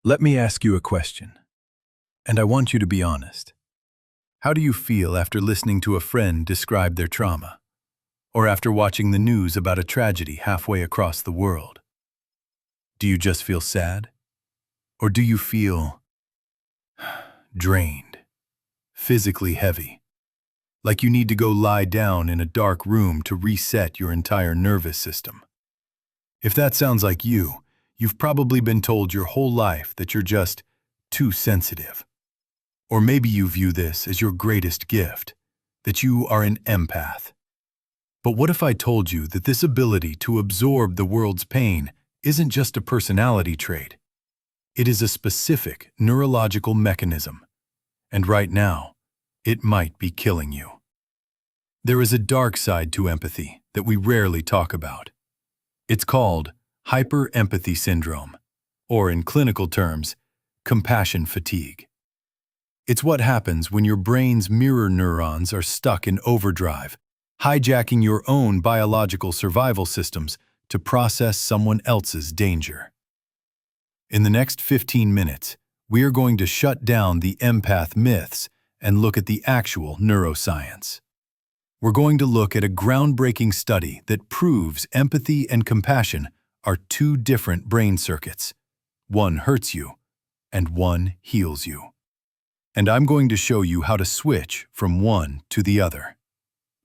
Let me ask you a question, and I want you to be honest. How do you feel after listening to a friend describe their trauma, or after watching the news about a tragedy halfway across the world? Do you just feel sad? Or do you feel drained, physically heavy, like you need to go lie down in a dark room to reset your entire nervous system? If that sounds like you, you've probably been told your whole life that you're just too sensitive. Or maybe you view this as your greatest gift, that you are an empath. But what if I told you that this ability to absorb the world's pain isn't just a personality trait? It is a specific neurological mechanism. And right now, it might be killing you. There is a dark side to empathy that we rarely talk about. It's called hyper-empathy syndrome, or in clinical terms, compassion fatigue. It's what happens when your brain's mirror neurons are stuck in overdrive, hijacking your own biological survival systems to process someone else's danger. In the next 15 minutes, we are going to shut down the empath myths and look at the actual neuroscience. We're going to look at a groundbreaking study that proves empathy and compassion are two different brain circuits. One hurts you, and one heals you. And I'm going to show you how to switch from one to the other.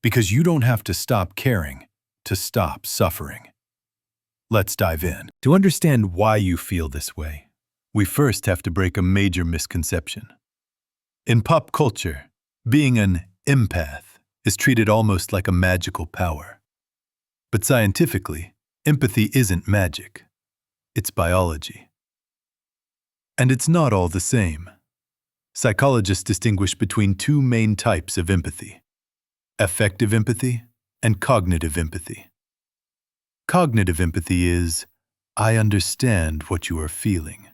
Because you don't have to stop caring to stop suffering. Let's dive in. To understand why you feel this way, we first have to break a major misconception. In pop culture, being an empath is treated almost like a magical power. But scientifically, empathy isn't magic. It's biology. And it's not all the same. Psychologists distinguish between two main types of empathy: affective empathy and cognitive empathy. Cognitive empathy is, I understand what you are feeling.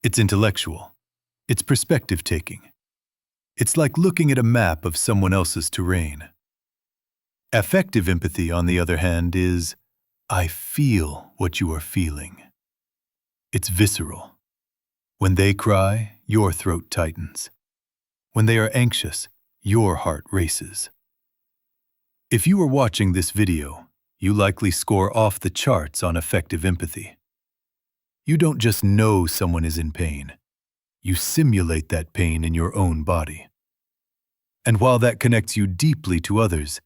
It's intellectual. It's perspective-taking. It's like looking at a map of someone else's terrain. Affective empathy, on the other hand, is, I feel what you are feeling. It's visceral. When they cry, your throat tightens. When they are anxious, your heart races. If you are watching this video, you likely score off the charts on affective empathy. You don't just know someone is in pain. You simulate that pain in your own body. And while that connects you deeply to others,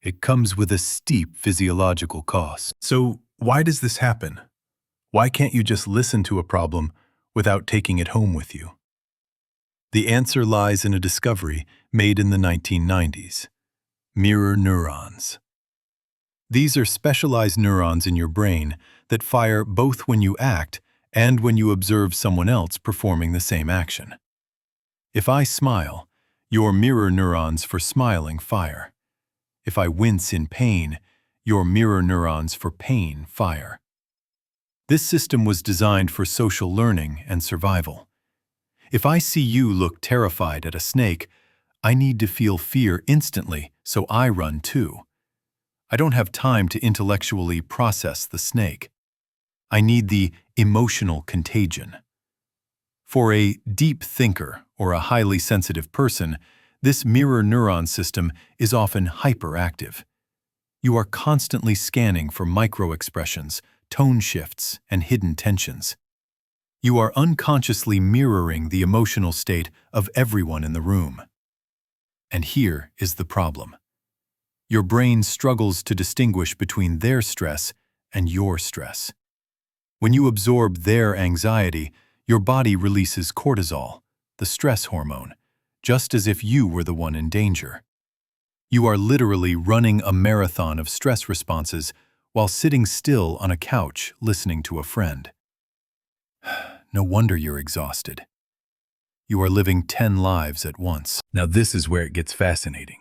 it comes with a steep physiological cost. So why does this happen? Why can't you just listen to a problem without taking it home with you? The answer lies in a discovery made in the 1990s: mirror neurons. These are specialized neurons in your brain that fire both when you act and when you observe someone else performing the same action. If I smile, your mirror neurons for smiling fire. If I wince in pain, your mirror neurons for pain fire. This system was designed for social learning and survival. If I see you look terrified at a snake, I need to feel fear instantly, so I run too. I don't have time to intellectually process the snake. I need the emotional contagion. For a deep thinker or a highly sensitive person, this mirror neuron system is often hyperactive. You are constantly scanning for micro-expressions, tone shifts, and hidden tensions. You are unconsciously mirroring the emotional state of everyone in the room. And here is the problem. Your brain struggles to distinguish between their stress and your stress. When you absorb their anxiety, your body releases cortisol, the stress hormone, just as if you were the one in danger. You are literally running a marathon of stress responses while sitting still on a couch listening to a friend. No wonder you're exhausted. You are living 10 lives at once. Now this is where it gets fascinating.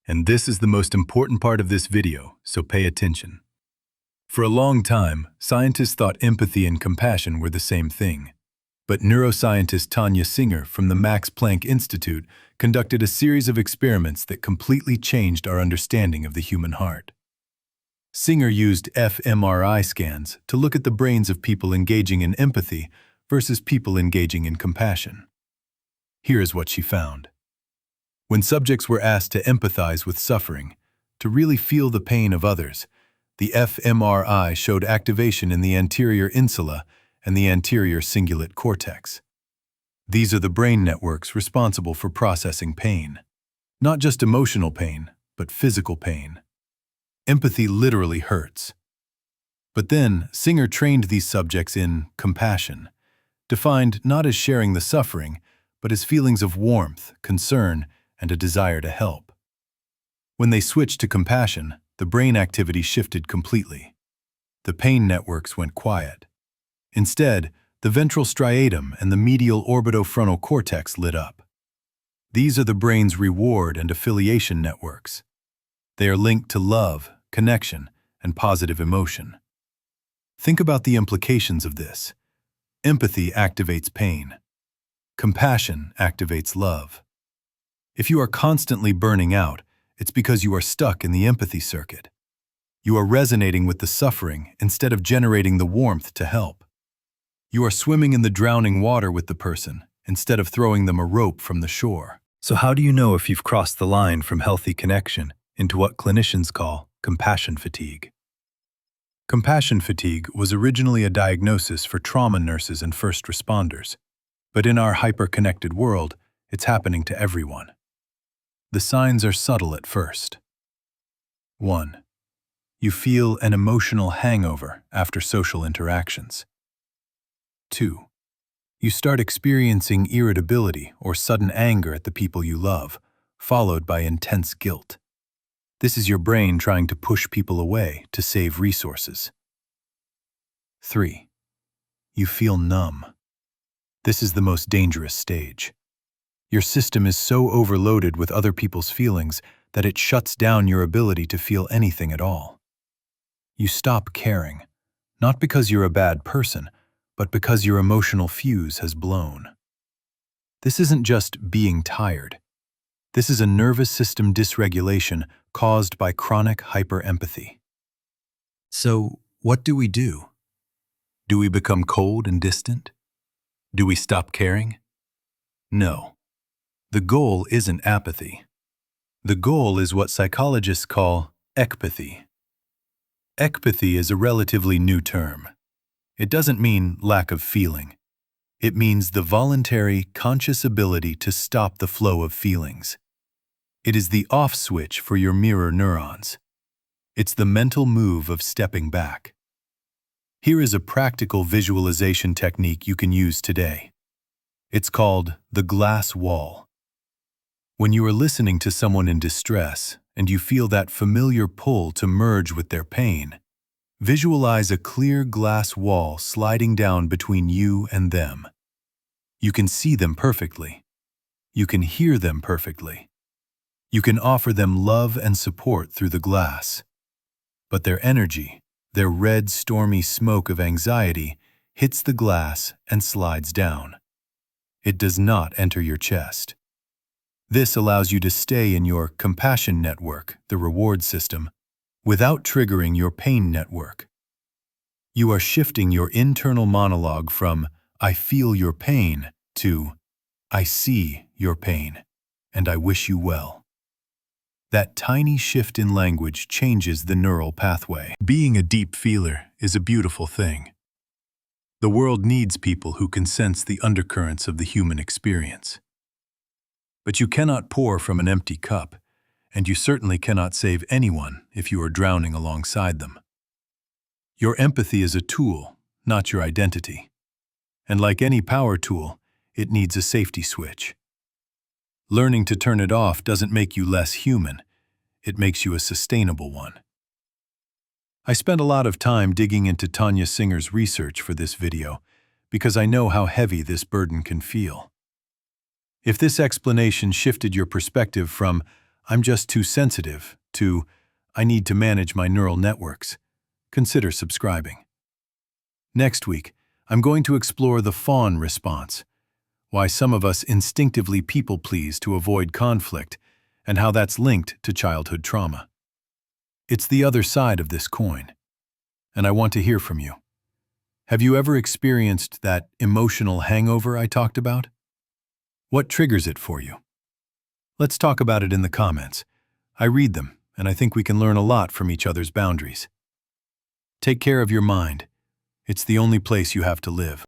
And this is the most important part of this video, so pay attention. For a long time, scientists thought empathy and compassion were the same thing. But neuroscientist Tanya Singer from the Max Planck Institute conducted a series of experiments that completely changed our understanding of the human heart. Singer used fMRI scans to look at the brains of people engaging in empathy versus people engaging in compassion. Here is what she found. When subjects were asked to empathize with suffering, to really feel the pain of others, the fMRI showed activation in the anterior insula and the anterior cingulate cortex. These are the brain networks responsible for processing pain. Not just emotional pain, but physical pain. Empathy literally hurts. But then, Singer trained these subjects in compassion, defined not as sharing the suffering, but as feelings of warmth, concern, and a desire to help. When they switched to compassion, the brain activity shifted completely. The pain networks went quiet. Instead, the ventral striatum and the medial orbitofrontal cortex lit up. These are the brain's reward and affiliation networks. They are linked to love, connection, and positive emotion. Think about the implications of this. Empathy activates pain. Compassion activates love. If you are constantly burning out, it's because you are stuck in the empathy circuit. You are resonating with the suffering instead of generating the warmth to help. You are swimming in the drowning water with the person instead of throwing them a rope from the shore. So how do you know if you've crossed the line from healthy connection into what clinicians call compassion fatigue? Compassion fatigue was originally a diagnosis for trauma nurses and first responders, but in our hyper-connected world, it's happening to everyone. The signs are subtle at first. 1. You feel an emotional hangover after social interactions. 2. You start experiencing irritability or sudden anger at the people you love, followed by intense guilt. This is your brain trying to push people away to save resources. 3. You feel numb. This is the most dangerous stage. Your system is so overloaded with other people's feelings that it shuts down your ability to feel anything at all. You stop caring, not because you're a bad person, but because your emotional fuse has blown. This isn't just being tired. This is a nervous system dysregulation caused by chronic hyperempathy. So, what do we do? Do we become cold and distant? Do we stop caring? No. The goal isn't apathy. The goal is what psychologists call ekpathy. Ekpathy is a relatively new term. It doesn't mean lack of feeling. It means the voluntary, conscious ability to stop the flow of feelings. It is the off switch for your mirror neurons. It's the mental move of stepping back. Here is a practical visualization technique you can use today. It's called the glass wall. When you are listening to someone in distress and you feel that familiar pull to merge with their pain, visualize a clear glass wall sliding down between you and them. You can see them perfectly. You can hear them perfectly. You can offer them love and support through the glass. But their energy, their red, stormy smoke of anxiety, hits the glass and slides down. It does not enter your chest. This allows you to stay in your compassion network, the reward system, without triggering your pain network. You are shifting your internal monologue from "I feel your pain" to "I see your pain, and I wish you well." That tiny shift in language changes the neural pathway. Being a deep feeler is a beautiful thing. The world needs people who can sense the undercurrents of the human experience. But you cannot pour from an empty cup, and you certainly cannot save anyone if you are drowning alongside them. Your empathy is a tool, not your identity. And like any power tool, it needs a safety switch. Learning to turn it off doesn't make you less human. It makes you a sustainable one. I spent a lot of time digging into Tanya Singer's research for this video because I know how heavy this burden can feel. If this explanation shifted your perspective from "I'm just too sensitive" to "I need to manage my neural networks," consider subscribing. Next week, I'm going to explore the fawn response, why some of us instinctively people-please to avoid conflict, and how that's linked to childhood trauma. It's the other side of this coin, and I want to hear from you. Have you ever experienced that emotional hangover I talked about? What triggers it for you? Let's talk about it in the comments. I read them, and I think we can learn a lot from each other's boundaries. Take care of your mind. It's the only place you have to live.